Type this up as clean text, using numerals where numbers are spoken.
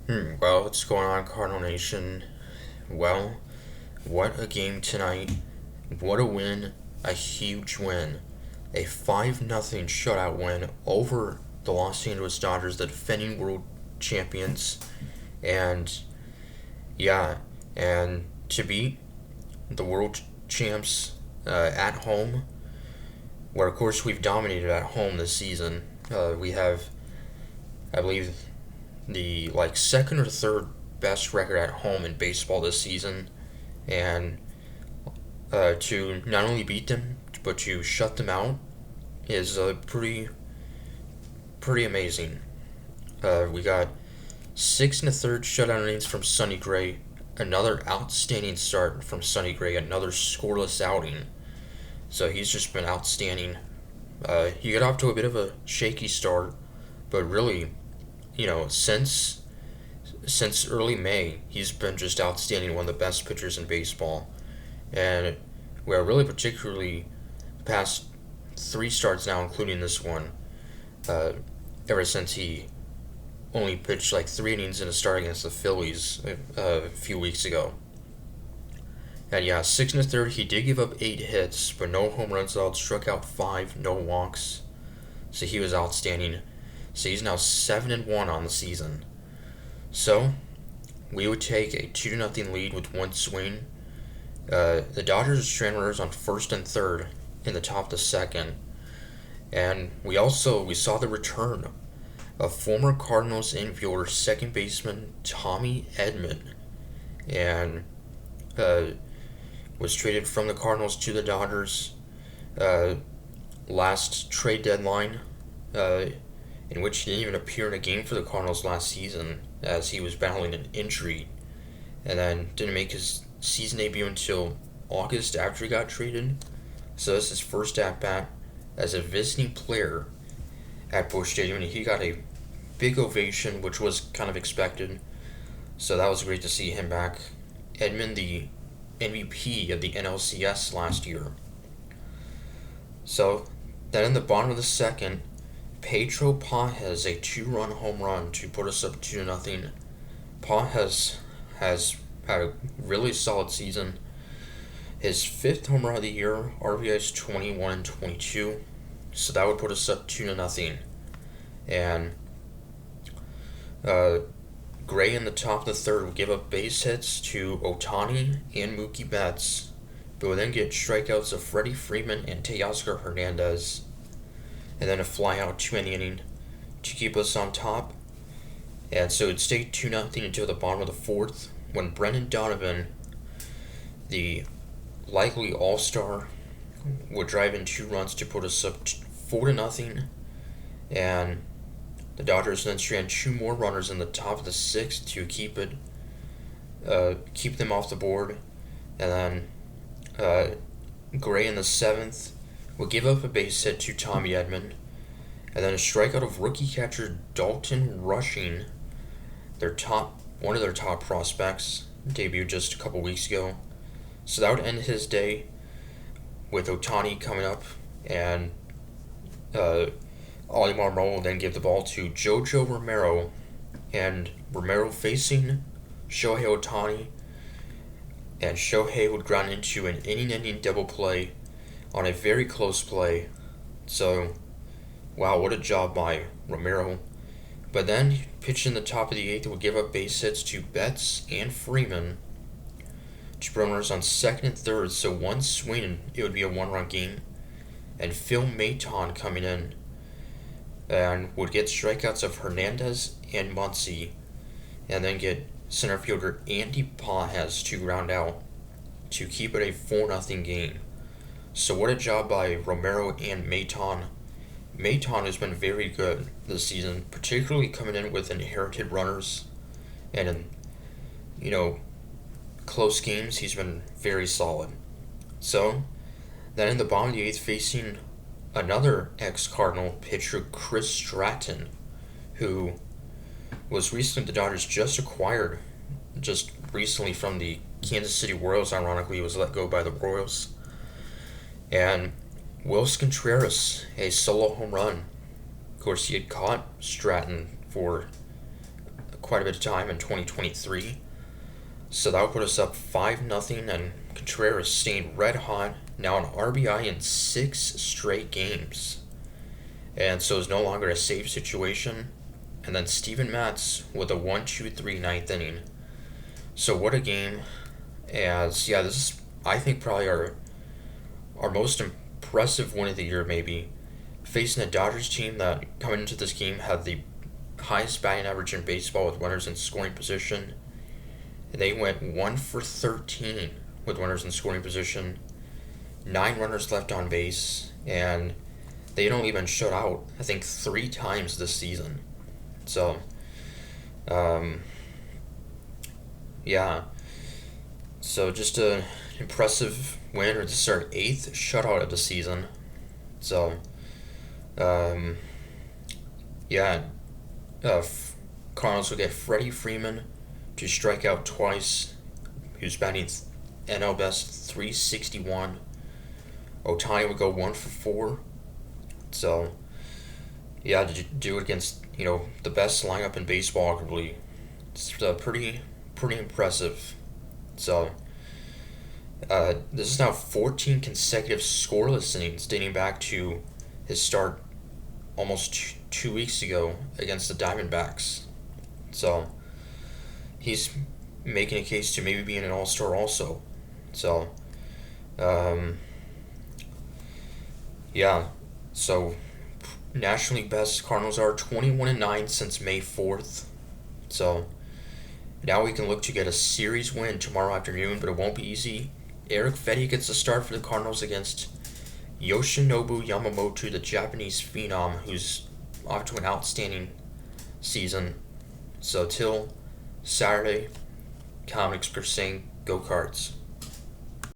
Well, what's going on, Cardinal Nation? Well, what a game tonight. What a win. A huge win. A 5-0 shutout win over the Los Angeles Dodgers, the defending world champions. And, yeah, and to beat the world champs at home, where, of course, we've dominated at home this season. We have, I believe, the second or third best record at home in baseball this season, and to not only beat them but to shut them out is pretty amazing. We got six and a third shutout innings from Sonny Gray, another outstanding start from Sonny Gray, another scoreless outing. So he's just been outstanding. He got off to a bit of a shaky start, but really, since early May, he's been just outstanding, one of the best pitchers in baseball. And we're really particularly the past three starts now, including this one, uh, ever since he only pitched like 3 innings in a start against the Phillies a few weeks ago. And yeah, six and a third, he did give up 8 hits, but no home runs allowed, struck out 5, no walks. So he was outstanding. So he's now 7-1 on the season. So we would take a 2-0 lead with one swing. The Dodgers stranded runners on first and third in the top of the second, and we saw the return of former Cardinals infielder second baseman Tommy Edman, and was traded from the Cardinals to the Dodgers last trade deadline, in which he didn't even appear in a game for the Cardinals last season as he was battling an injury, and then didn't make his season debut until August after he got traded. So this is his first at bat as a visiting player at Busch Stadium, and he got a big ovation, which was kind of expected. So that was great to see him back. Edman, the MVP of the NLCS last year. So then in the bottom of the second, Pedro Pages a 2-run home run to put us up 2-0. Pages has had a really solid season. His fifth home run of the year, RBIs 21 and 22. So that would put us up 2-0. And Gray in the top of the third would give up base hits to Ohtani and Mookie Betts, but would then get strikeouts of Freddie Freeman and Teoscar Hernandez, and then a flyout 2 inning to keep us on top. And so it'd stay 2-0 until the bottom of the fourth, when Brendan Donovan, the likely all-star, would drive in 2 runs to put us up 4-0, and the Dodgers then strand 2 more runners in the top of the sixth to keep them off the board, and then Gray in the seventh would give up a base hit to Tommy Edman, and then a strikeout of rookie catcher Dalton Rushing, one of their top prospects, debuted just a couple weeks ago. So that would end his day, with Ohtani coming up, and Oli Marmol will then give the ball to Jojo Romero, and Romero facing Shohei Ohtani, and Shohei would ground into an inning-ending double play on a very close play. So, wow, what a job by Romero. But then he pitched in the top of the eighth, would give up base hits to Betts and Freeman to put runners on second and third. So one swing and it would be a 1-run game. And Phil Maton coming in and would get strikeouts of Hernandez and Muncy, and then get center fielder Andy Pages to ground out to keep it a 4-0 game. So what a job by Romero and Maton. Maton has been very good this season, particularly coming in with inherited runners, and in close games he's been very solid. So then in the bottom of the eighth, facing another ex-Cardinal pitcher, Chris Stratton, who was recently the Dodgers just acquired just recently from the Kansas City Royals. Ironically, he was let go by the Royals. And Wills Contreras, a solo home run. Of course, he had caught Stratton for quite a bit of time in 2023. So that would put us up 5-0, and Contreras staying red hot, now an RBI in 6 straight games. And so it's no longer a safe situation. And then Steven Matz with a 1-2-3 ninth inning. So what a game. As, yeah, this is, I think, probably our most impressive win of the year, maybe. Facing a Dodgers team that, coming into this game, had the highest batting average in baseball with runners in scoring position. They went 1 for 13 with runners in scoring position, 9 runners left on base, and they'd only been shut out, I think, 3 times this season. So, yeah. So just an impressive win, or this is our 8th shutout of the season. So, yeah. Cardinals will get Freddie Freeman to strike out twice. He was batting NL best 361. Ohtani would go 1 for 4. So, yeah, to do it against, the best lineup in baseball, arguably, it's pretty impressive. So, this is now 14 consecutive scoreless innings dating back to his start almost 2 weeks ago against the Diamondbacks. So, he's making a case to maybe being an all-star also. So, yeah. So, National League best, Cardinals are 21-9 since May 4th. So, now we can look to get a series win tomorrow afternoon, but it won't be easy. Eric Fedde gets the start for the Cardinals against Yoshinobu Yamamoto, the Japanese phenom, who's off to an outstanding season. So till Saturday, comics per saying, go Cards.